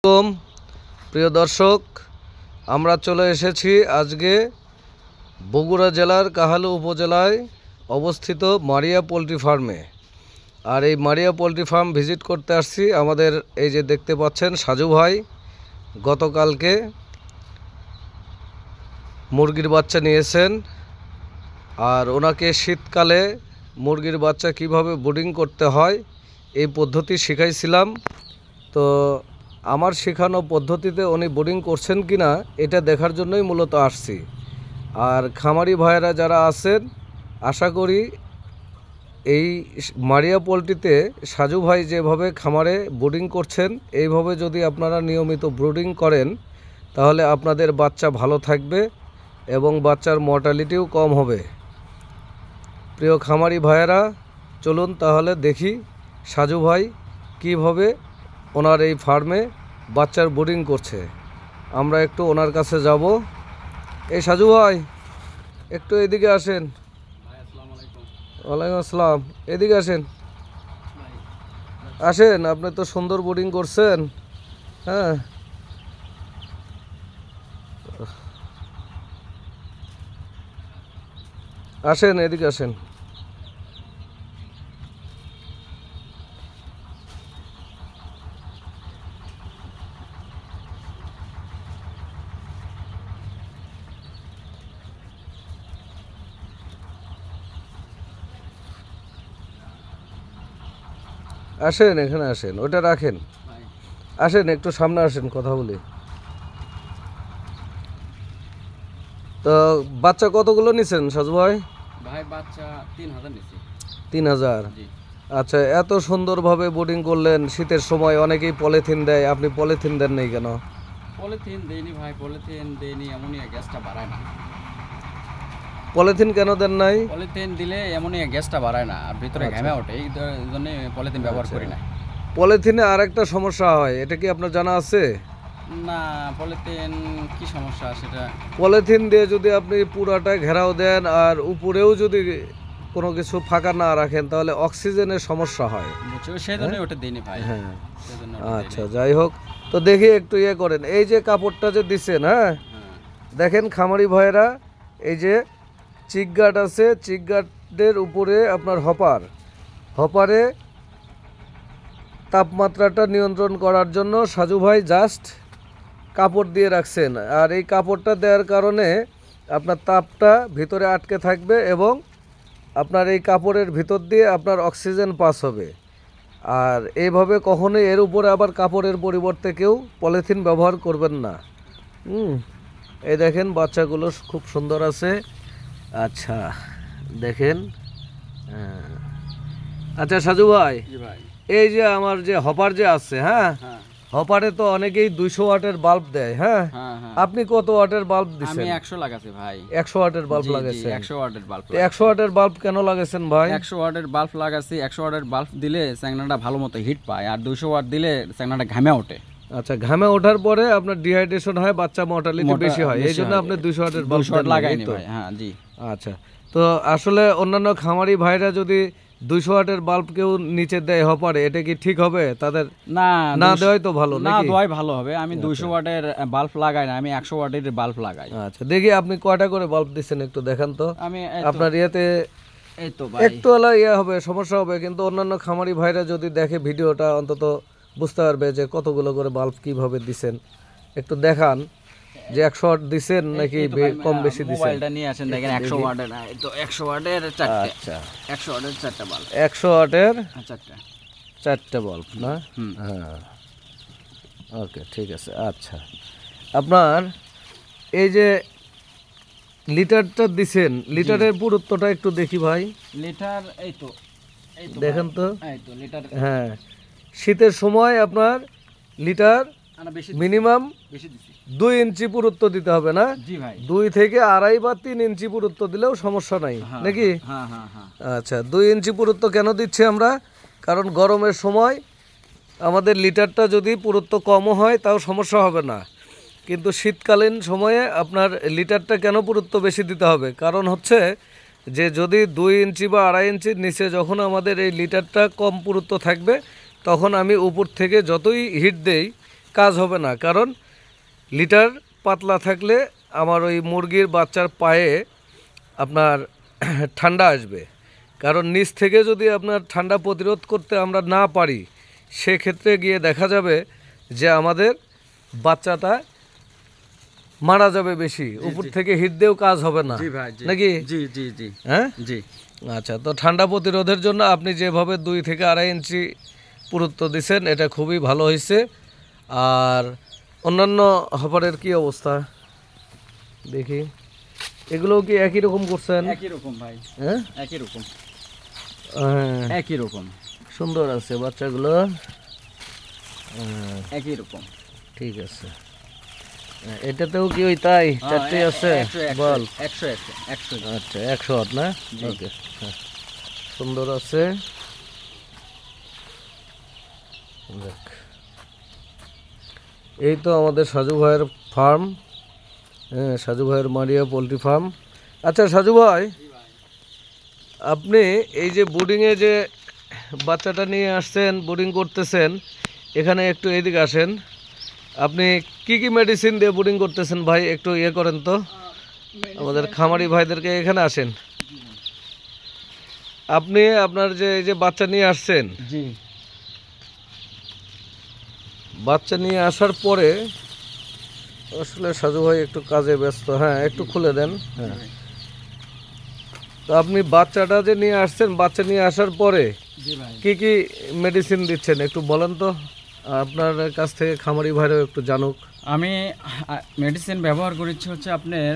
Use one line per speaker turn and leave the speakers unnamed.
আসসালামু প্রিয় দর্শক, আমরা চলে এসেছি আজকে বগুড়া জেলার কাহালু উপজেলায় অবস্থিত মারিয়া পোলট্রি ফার্মে। আর এই মারিয়া পোলট্রি ফার্ম ভিজিট করতে আসছি। আমাদের এই যে দেখতে পাচ্ছেন সাজু ভাই গতকালকে মুরগির বাচ্চা নিয়েছেন, আর ওনাকে শীতকালে মুরগির বাচ্চা কিভাবে ব্রুডিং করতে হয় এই পদ্ধতি শিখাইছিলাম। তো আমার শেখানো পদ্ধতিতে উনি বোর্ডিং করছেন কি না এটা দেখার জন্যই মূলত আসছি। আর খামারি ভাইয়েরা যারা আছেন, আশা করি এই মারিয়া পোলট্রিতে সাজু ভাই যেভাবে খামারে ব্রুডিং করছেন এইভাবে যদি আপনারা নিয়মিত ব্রুডিং করেন তাহলে আপনাদের বাচ্চা ভালো থাকবে এবং বাচ্চার মর্টালিটিও কম হবে। প্রিয় খামারি ভাইয়েরা, চলুন তাহলে দেখি সাজু ভাই কীভাবে ওনার এই ফার্মে বাচ্চার ব্রুডিং করছে। আমরা একটু ওনার কাছে যাব। এই সাজু ভাই, একটু এদিকে আসেন। ওয়ালাইকুম আসসালাম। এদিকে আসেন, আসেন। আপনি তো সুন্দর ব্রুডিং করছেন। হ্যাঁ, আসেন, এদিকে আসেন। আসেন, এখানে আসেন, ওটা রাখেন। আসেন, একটু সামনে আসেন, কথা বলি। তো বাচ্চা কতগুলো নিছেন সাজু ভাই?
ভাই বাচ্চা 3000 নিছি।
3000? আচ্ছা, এত সুন্দরভাবে বোর্ডিং করলেন। শীতের সময় অনেকেই পলিথিন দেয়, আপনি পলিথিন দেন নাই কেন?
পলিথিন দেইনি ভাই, পলিথিন দেইনি, অ্যামোনিয়া গ্যাসটা বাড়ায় না।
পলিথিন কেন দেন নাই?
পলিথিন দিলে অ্যামোনিয়া গ্যাসটা বাড়ায় না আর ভিতরে ঘামে ওঠে, এই জন্য পলিথিন ব্যবহার করি না।
পলিথিনে আরেকটা সমস্যা হয়, এটা কি আপনার জানা আছে?
না, পলিথিন কি সমস্যা সেটা?
পলিথিন দিয়ে যদি আপনি পুরাটা ঘেরাও দেন আর উপরেও যদি কোনো কিছু ফাঁকা না রাখেন তাহলে অক্সিজেনের সমস্যা হয়।
সেই জন্য ওটা দিইনি ভাই।
হ্যাঁ, আচ্ছা, যাই হোক। তো দেখি একটু ইয়ে করেন, এই যে কাপড়টা যে দিচ্ছেন, হ্যাঁ দেখেন খামারি ভাইয়েরা, এই যে চিকগার্ড আছে, চিকগার্ডের উপরে আপনার হপারে তাপমাত্রাটা নিয়ন্ত্রণ করার জন্য সাজু ভাই জাস্ট কাপড় দিয়ে রাখছেন। আর এই কাপড়টা দেওয়ার কারণে আপনার তাপটা ভিতরে আটকে থাকবে এবং আপনার এই কাপড়ের ভিতর দিয়ে আপনার অক্সিজেন পাস হবে। আর এইভাবে কখনোই এর উপরে আবার কাপড়ের পরিবর্তে কেউ পলিথিন ব্যবহার করবেন না। এই দেখেন বাচ্চাগুলো খুব সুন্দর আছে। আচ্ছা, দেখেন। আচ্ছা সাজু ভাই, এই যে আমার যে হপার যে আছে, হ্যাঁ হপারে তো অনেকেই 200 ওয়াটের বাল্ব দেয়। হ্যাঁ, আপনি কত ওয়াটের বাল্ব দিচ্ছেন?
আমি 100 লাগাছি ভাই।
100 ওয়াটের বাল্ব লাগাইছেন?
100 ওয়াটের বাল্ব।
100 ওয়াটের বাল্ব কেন লাগাইছেন ভাই?
100 ওয়াটের বাল্ব লাগাছি। 100 ওয়াটের বাল্ব দিলে চ্যাংনাটা ভালো মতো হিট পায়, আর 200 ওয়াট দিলে চ্যাংনাটা ঘামে ওঠে।
আচ্ছা, ঘামে ওঠার পরে আপনার ডিহাইড্রেশন হয়, বাচ্চা মর্টালিটি বেশি হয়, এই জন্য আপনি 200 ওয়াটের বাল্ব
লাগাইনি ভাই। হ্যাঁ জি।
আচ্ছা, তো আসলে অন্যান্য খামারি ভাইরা যদি 200 ওয়াটের বাল্ব কেউ নিচে দেয় হপারে, এটা কি ঠিক হবে? তাদের না দেওয়াই তো ভালো।
না দেওয়াই ভালো হবে। আমি 200 ওয়াটের বাল্ব লাগাই না, আমি 100 ওয়াটের বাল্ব লাগাই।
আচ্ছা, দেখি আপনি কয়টা করে বাল্ব দিচ্ছেন একটু দেখান তো।
আমি
আপনার ইয়েতে
এই তো ভাই
একটু হলা ইয়ে হবে, সমস্যা হবে, কিন্তু অন্যান্য খামারি ভাইরা যদি দেখে ভিডিওটা অন্তত বুঝতে পারবে যে কতগুলো করে বাল্ব কিভাবে দিছেন। একটু দেখান যে 100 ওয়াট দিছেন নাকি কম বেশি দিছেন।
মোবাইলটা নিয়ে আসেন, দেখেন 100 ওয়াটের। এই তো 100 ওয়াটের 4টা। আচ্ছা, 100 ওয়াটের 4টা বাল্ব।
100 ওয়াটের
4টা
বাল্ব না? হ্যাঁ, ওকে, ঠিক আছে। আচ্ছা, আপনার এই যে লিটারটা দিছেন, লিটারের পুরুত্বটা একটু দেখি ভাই।
লিটার এই তো
দেখেন তো।
এই তো লিটার।
হ্যাঁ, শীতের সময় আপনার লিটার মিনিমাম 2 ইঞ্চি পুরুত্ব দিতে হবে না?
জি ভাই।
2 থেকে 2.5 বা 3 ইঞ্চি পুরুত্ব দিলেও সমস্যা নাই নাকি? আচ্ছা, 2 ইঞ্চি পুরুত্ব কেন দিচ্ছি আমরা? কারণ গরমের সময় আমাদের লিটারটা যদি পুরুত্ব কমও হয় তাও সমস্যা হবে না, কিন্তু শীতকালীন সময়ে আপনার লিটারটা কেন পুরুত্ব বেশি দিতে হবে? কারণ হচ্ছে যে যদি 2 ইঞ্চি বা 2.5 ইঞ্চির নিচে যখন আমাদের এই লিটারটা কম পুরুত্ব থাকবে তখন আমি উপর থেকে যতই হিট দেই কাজ হবে না, কারণ লিটার পাতলা থাকলে আমার ওই মুরগির বাচ্চার পায়ে আপনার ঠান্ডা আসবে। কারণ নিচ থেকে যদি আপনার ঠান্ডা প্রতিরোধ করতে আমরা না পারি, সেক্ষেত্রে গিয়ে দেখা যাবে যে আমাদের বাচ্চাটা মারা যাবে বেশি, উপর থেকে হিট দিয়েও কাজ হবে না,
জি ভাই, জি
নাকি?
জি জি জি
হ্যাঁ,
জি।
আচ্ছা, তো ঠান্ডা প্রতিরোধের জন্য আপনি যেভাবে 2 থেকে 2.5 ইঞ্চি পুরুত্ব দিছেন, এটা খুবই ভালো হয়েছে। আর অন্যান্য হপারের কি অবস্থা দেখি, এগুলোও কি একই রকম করছেন?
একই রকম ভাই,
হ্যাঁ,
একই রকম,
হ্যাঁ,
একই রকম,
সুন্দর আছে বাচ্চাগুলো।
একই রকম।
ঠিক আছে, এটাতেও কি ওই তাই চারটে আছে বল?
100 100
আচ্ছা, 100 ওয়াট না? ওকে, হ্যাঁ, সুন্দর আছে। দেখ, এই তো আমাদের সাজু ভাইয়ের ফার্ম, হ্যাঁ, সাজু ভাইয়ের মারিয়া পোলট্রি ফার্ম। আচ্ছা সাজু ভাই, আপনি এই যে বোর্ডিংয়ে যে বাচ্চাটা নিয়ে আসছেন, বোর্ডিং করতেছেন, এখানে একটু এদিকে আসেন। আপনি কি কি মেডিসিন দিয়ে বোর্ডিং করতেছেন ভাই, একটু ইয়ে করেন তো আমাদের খামারি ভাইদেরকে। এখানে আসেন। আপনি আপনার যে এই যে বাচ্চা নিয়ে আসছেন,
জি,
বাচ্চা নিয়ে আসার পরে আসলে সাজু ভাই একটু কাজে ব্যস্ত, হ্যাঁ একটু খুলে দেন। হ্যাঁ, তো আপনি বাচ্চাটা যে নিয়ে আসছেন, বাচ্চা নিয়ে আসার পরে
জি ভাই।
কি কি মেডিসিন দিচ্ছেন একটু বলেন তো, আপনার কাছ থেকে খামারি ভাইরাও একটু জানুক।
আমি মেডিসিন ব্যবহার করেছি হচ্ছে আপনার